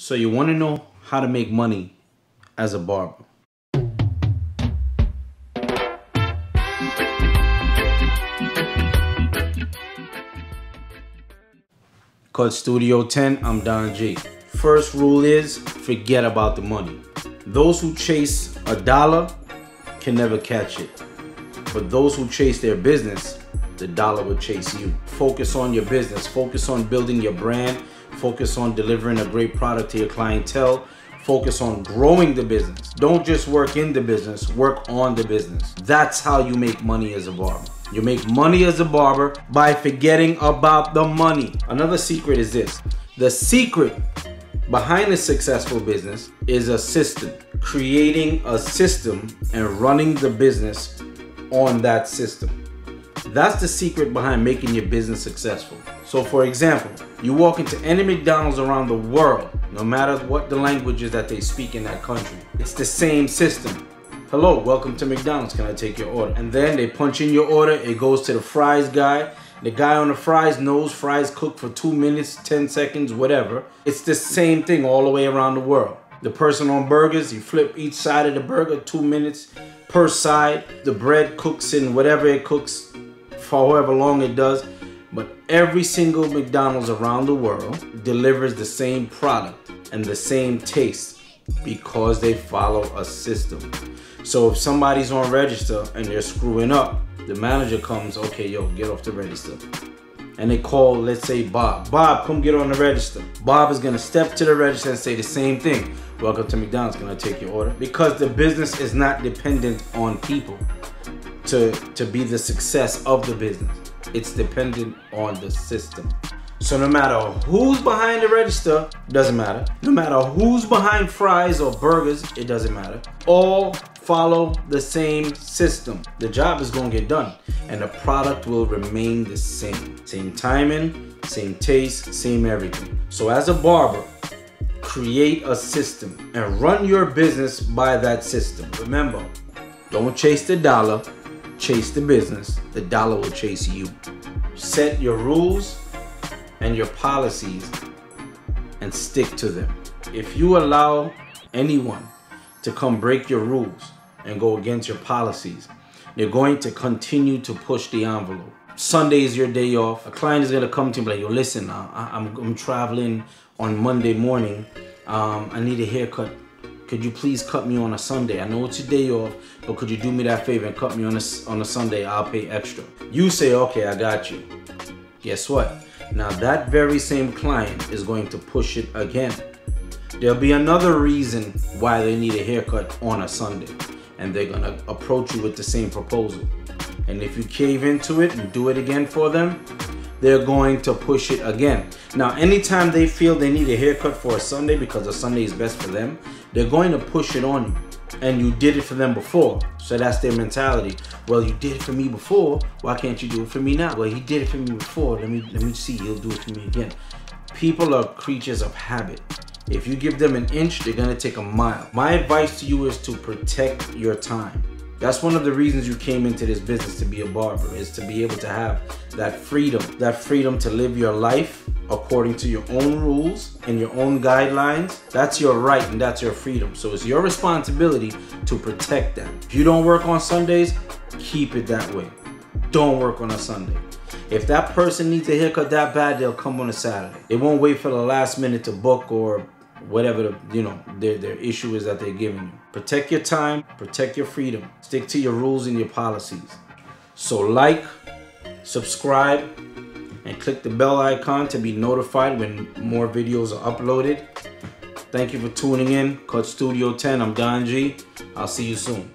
So you want to know how to make money as a barber. Cut Studio 10, I'm Don G. First rule is forget about the money. Those who chase a dollar can never catch it. But those who chase their business, the dollar will chase you. Focus on your business. Focus on building your brand. Focus on delivering a great product to your clientele. Focus on growing the business. Don't just work in the business, work on the business. That's how you make money as a barber. You make money as a barber by forgetting about the money. Another secret is this. The secret behind a successful business is a system. Creating a system and running the business on that system. That's the secret behind making your business successful. So for example, you walk into any McDonald's around the world, no matter what the languages that they speak in that country, it's the same system. Hello, welcome to McDonald's, can I take your order? And then they punch in your order, it goes to the fries guy. The guy on the fries knows fries cook for 2 minutes, 10 seconds, whatever. It's the same thing all the way around the world. The person on burgers, you flip each side of the burger, 2 minutes per side. The bread cooks in whatever it cooks for however long it does. But every single McDonald's around the world delivers the same product and the same taste because they follow a system. So if somebody's on register and they're screwing up, the manager comes, okay, yo, get off the register. And they call, let's say, Bob. Bob, come get on the register. Bob is gonna step to the register and say the same thing. Welcome to McDonald's, can I take your order? Because the business is not dependent on people to be the success of the business. It's dependent on the system. So no matter who's behind the register, doesn't matter. No matter who's behind fries or burgers, it doesn't matter. All follow the same system. The job is gonna get done and the product will remain the same. Same timing, same taste, same everything. So as a barber, create a system and run your business by that system. Remember, don't chase the dollar, chase the business. The dollar will chase you. Set your rules and your policies and stick to them. If you allow anyone to come break your rules and go against your policies, they're going to continue to push the envelope. Sunday is your day off. A client is gonna come to you and be like, yo, listen, I'm traveling on Monday morning. I need a haircut. Could you please cut me on a Sunday? I know it's your day off, but could you do me that favor and cut me on a Sunday? I'll pay extra. You say, okay, I got you. Guess what? Now that very same client is going to push it again. There'll be another reason why they need a haircut on a Sunday, and they're gonna approach you with the same proposal. And if you cave into it and do it again for them, they're going to push it again. Now, anytime they feel they need a haircut for a Sunday because a Sunday is best for them, they're going to push it on you. And you did it for them before. So that's their mentality. Well, you did it for me before. Why can't you do it for me now? Well, he did it for me before. Let me see. He'll do it for me again. People are creatures of habit. If you give them an inch, they're going to take a mile. My advice to you is to protect your time. That's one of the reasons you came into this business, to be a barber, is to be able to have that freedom to live your life according to your own rules and your own guidelines. That's your right and that's your freedom. So it's your responsibility to protect that. If you don't work on Sundays, keep it that way. Don't work on a Sunday. If that person needs a haircut that bad, they'll come on a Saturday. They won't wait for the last minute to book or whatever their issue is that they're giving you. Protect your time, protect your freedom. Stick to your rules and your policies. So like, subscribe, and click the bell icon to be notified when more videos are uploaded. Thank you for tuning in. Cut Studio 10, I'm Don G. I'll see you soon.